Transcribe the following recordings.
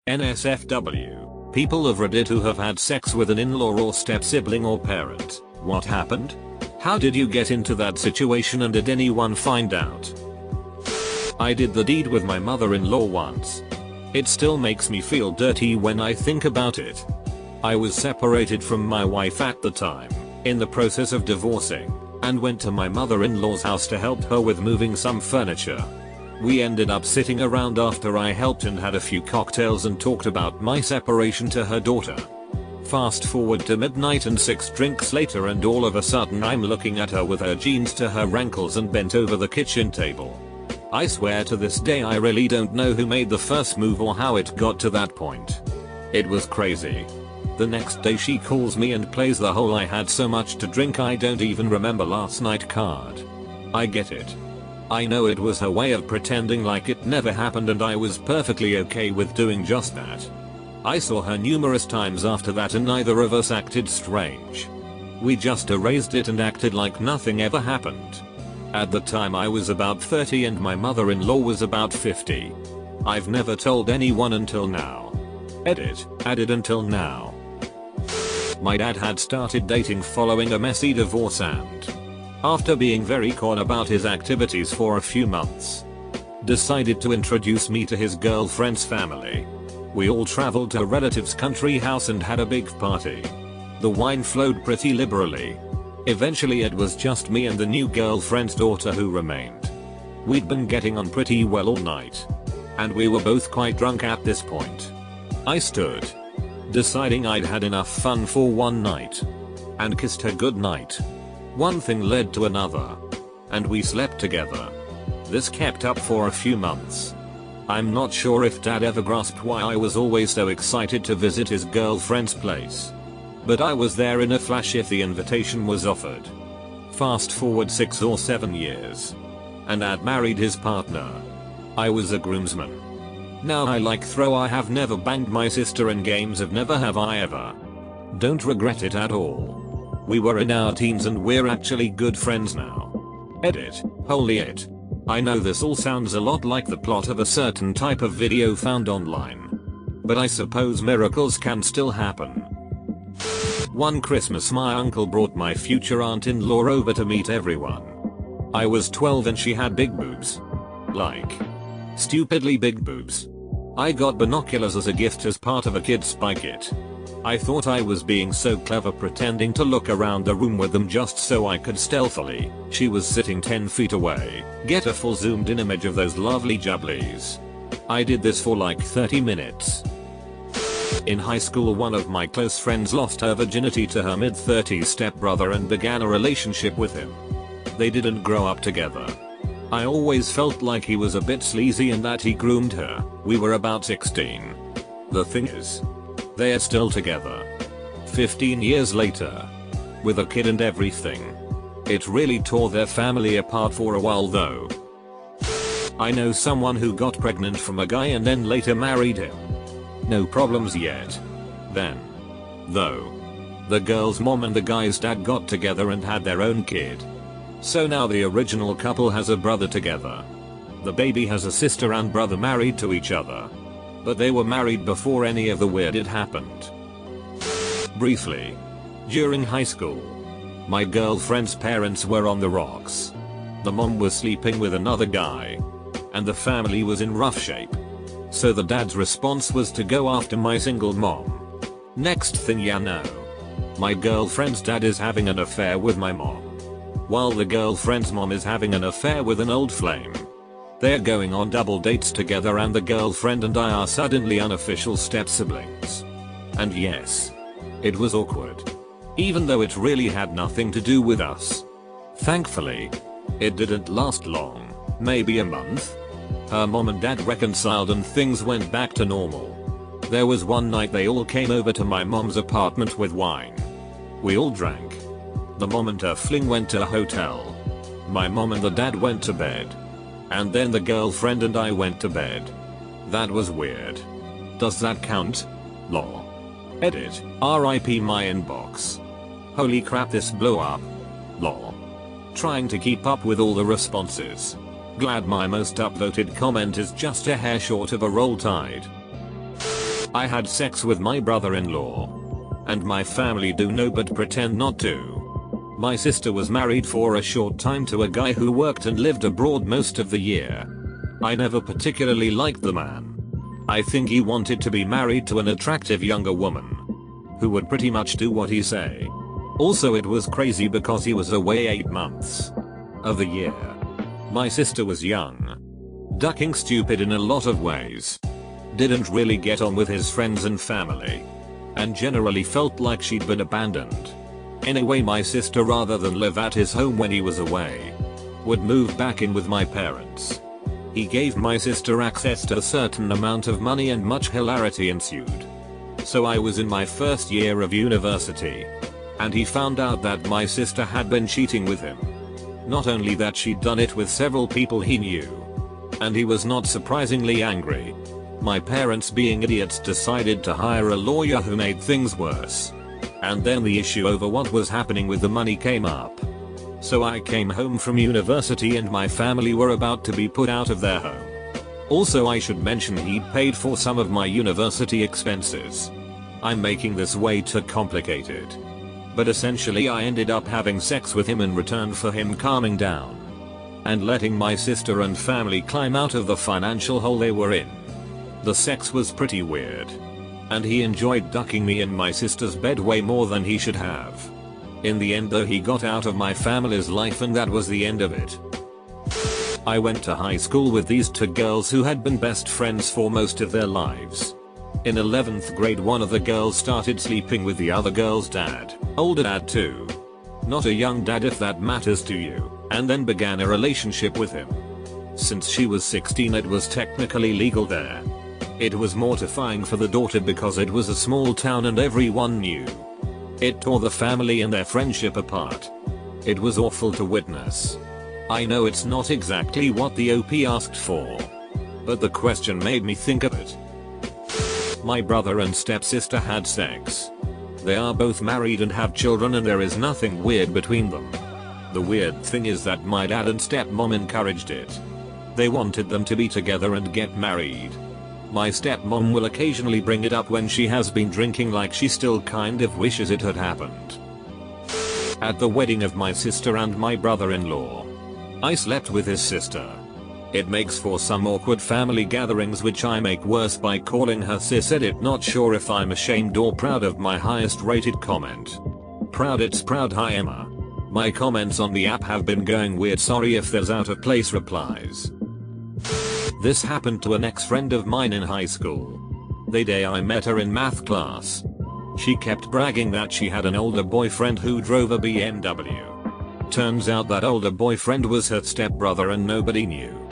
NSFW. People of Reddit who have had sex with an in-law or step-sibling or parent. What happened? How did you get into that situation and did anyone find out? I did the deed with my mother-in-law once. It still makes me feel dirty when I think about it. I was separated from my wife at the time, in the process of divorcing, and went to my mother-in-law's house to help her with moving some furniture. We ended up sitting around after I helped and had a few cocktails and talked about my separation to her daughter. Fast forward to midnight and 6 drinks later and all of a sudden I'm looking at her with her jeans to her ankles and bent over the kitchen table. I swear to this day I really don't know who made the first move or how it got to that point. It was crazy. The next day she calls me and plays the whole "I had so much to drink I don't even remember last night" card. I get it. I know it was her way of pretending like it never happened and I was perfectly okay with doing just that. I saw her numerous times after that and neither of us acted strange. We just erased it and acted like nothing ever happened. At the time I was about 30 and my mother-in-law was about 50. I've never told anyone until now. Edit, added until now. My dad had started dating following a messy divorce and, after being very con about his activities for a few months, decided to introduce me to his girlfriend's family. We all traveled to a relative's country house and had a big party. The wine flowed pretty liberally. Eventually it was just me and the new girlfriend's daughter who remained. We'd been getting on pretty well all night. And we were both quite drunk at this point. I stood, deciding I'd had enough fun for one night, and kissed her goodnight. One thing led to another, and we slept together. This kept up for a few months. I'm not sure if dad ever grasped why I was always so excited to visit his girlfriend's place. But I was there in a flash if the invitation was offered. Fast forward 6 or 7 years. And dad married his partner. I was a groomsman. Now I have never banged my sister in games of never have I ever. Don't regret it at all. We were in our teens and we're actually good friends now. Edit, holy it. I know this all sounds a lot like the plot of a certain type of video found online. But I suppose miracles can still happen. One Christmas my uncle brought my future aunt-in-law over to meet everyone. I was 12 and she had big boobs. Like, stupidly big boobs. I got binoculars as a gift as part of a kid's spy kit. I thought I was being so clever pretending to look around the room with them just so I could stealthily, she was sitting 10 feet away, get a full zoomed in image of those lovely jubblies. I did this for like 30 minutes. In high school one of my close friends lost her virginity to her mid-30s stepbrother and began a relationship with him. They didn't grow up together. I always felt like he was a bit sleazy and that he groomed her. We were about 16. The thing is, they are still together. 15 years later. With a kid and everything. It really tore their family apart for a while though. I know someone who got pregnant from a guy and then later married him. No problems yet. Then, though, the girl's mom and the guy's dad got together and had their own kid. So now the original couple has a brother together. The baby has a sister and brother married to each other. But they were married before any of the weird had happened. Briefly, during high school, my girlfriend's parents were on the rocks. The mom was sleeping with another guy. And the family was in rough shape. So the dad's response was to go after my single mom. Next thing you know, my girlfriend's dad is having an affair with my mom, while the girlfriend's mom is having an affair with an old flame. They're going on double dates together and the girlfriend and I are suddenly unofficial step-siblings. And yes, it was awkward. Even though it really had nothing to do with us. Thankfully, it didn't last long, maybe a month. Her mom and dad reconciled and things went back to normal. There was one night they all came over to my mom's apartment with wine. We all drank. The mom and her fling went to a hotel. My mom and the dad went to bed. And then the girlfriend and I went to bed. That was weird. Does that count? Lol. Edit, RIP my inbox. Holy crap this blew up. Lol. Trying to keep up with all the responses. Glad my most upvoted comment is just a hair short of a Roll Tide. I had sex with my brother-in-law. And my family do know but pretend not to. My sister was married for a short time to a guy who worked and lived abroad most of the year. I never particularly liked the man. I think he wanted to be married to an attractive younger woman who would pretty much do what he say. Also, it was crazy because he was away 8 months of the year. My sister was young, ducking stupid in a lot of ways, didn't really get on with his friends and family, and generally felt like she'd been abandoned. Anyway, my sister, rather than live at his home when he was away, would move back in with my parents. He gave my sister access to a certain amount of money and much hilarity ensued. So I was in my first year of university, and he found out that my sister had been cheating with him. Not only that, she'd done it with several people he knew. And he was not surprisingly angry. My parents, being idiots, decided to hire a lawyer who made things worse. And then the issue over what was happening with the money came up. So I came home from university and my family were about to be put out of their home. Also, I should mention he'd paid for some of my university expenses. I'm making this way too complicated. But essentially I ended up having sex with him in return for him calming down and letting my sister and family climb out of the financial hole they were in. The sex was pretty weird, and he enjoyed ducking me in my sister's bed way more than he should have. In the end though, he got out of my family's life and that was the end of it. I went to high school with these two girls who had been best friends for most of their lives. In 11th grade, one of the girls started sleeping with the other girl's dad, older dad too. Not a young dad if that matters to you, and then began a relationship with him. Since she was 16, it was technically legal there. It was mortifying for the daughter because it was a small town and everyone knew. It tore the family and their friendship apart. It was awful to witness. I know it's not exactly what the OP asked for, but the question made me think of it. My brother and stepsister had sex. They are both married and have children, and there is nothing weird between them. The weird thing is that my dad and stepmom encouraged it. They wanted them to be together and get married. My stepmom will occasionally bring it up when she has been drinking, like she still kind of wishes it had happened. At the wedding of my sister and my brother-in-law, I slept with his sister. It makes for some awkward family gatherings, which I make worse by calling her sis edit. Not sure if I'm ashamed or proud of my highest rated comment. Proud, it's proud. Hi Emma. My comments on the app have been going weird, sorry if there's out of place replies. This happened to an ex-friend of mine in high school. The day I met her in math class, she kept bragging that she had an older boyfriend who drove a BMW. Turns out that older boyfriend was her stepbrother and nobody knew.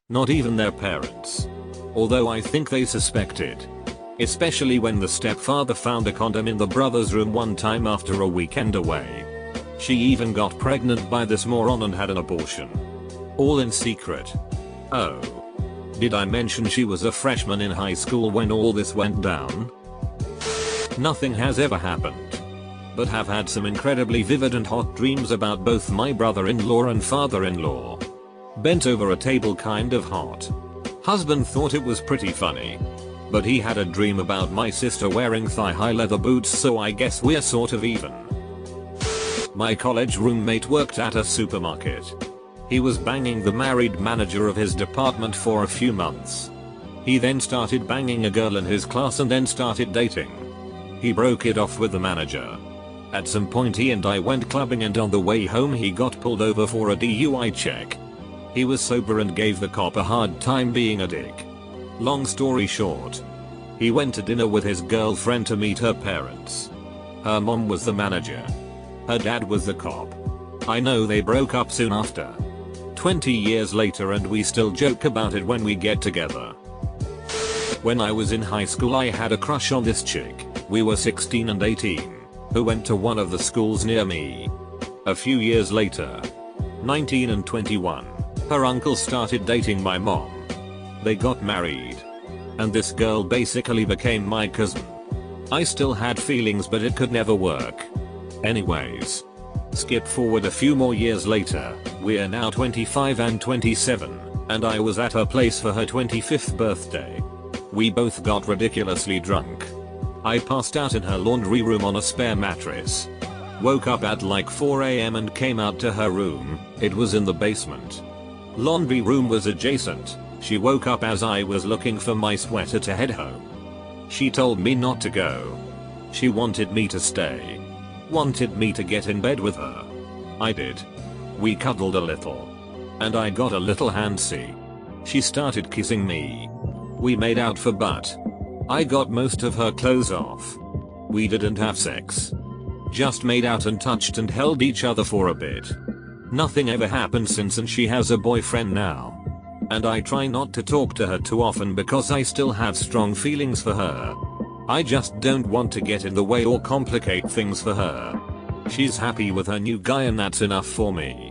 Not even their parents. Although I think they suspected. Especially when the stepfather found a condom in the brother's room one time after a weekend away. She even got pregnant by this moron and had an abortion. All in secret. Oh. Did I mention she was a freshman in high school when all this went down? Nothing has ever happened, but have had some incredibly vivid and hot dreams about both my brother-in-law and father-in-law. Bent over a table, kind of hot. Husband thought it was pretty funny, but he had a dream about my sister wearing thigh-high leather boots, so I guess we're sort of even. My college roommate worked at a supermarket. He was banging the married manager of his department for a few months. He then started banging a girl in his class and then started dating. He broke it off with the manager. At some point he and I went clubbing, and on the way home he got pulled over for a DUI check. He was sober and gave the cop a hard time being a dick. Long story short, he went to dinner with his girlfriend to meet her parents. Her mom was the manager. Her dad was the cop. I know they broke up soon after. 20 years later and we still joke about it when we get together. When I was in high school I had a crush on this chick. We were 16 and 18, who went to one of the schools near me. A few years later, 19 and 21, her uncle started dating my mom. They got married. And this girl basically became my cousin. I still had feelings, but it could never work. Anyways. Skip forward a few more years later, we're now 25 and 27, and I was at her place for her 25th birthday. We both got ridiculously drunk. I passed out in her laundry room on a spare mattress. Woke up at like 4 AM and came out to her room. It was in the basement. Laundry room was adjacent. She woke up as I was looking for my sweater to head home. She told me not to go. She wanted me to stay. Wanted me to get in bed with her. I did. We cuddled a little. And I got a little handsy. She started kissing me. We made out for butt. I got most of her clothes off. We didn't have sex. Just made out and touched and held each other for a bit. Nothing ever happened since, and she has a boyfriend now. And I try not to talk to her too often because I still have strong feelings for her. I just don't want to get in the way or complicate things for her. She's happy with her new guy and that's enough for me.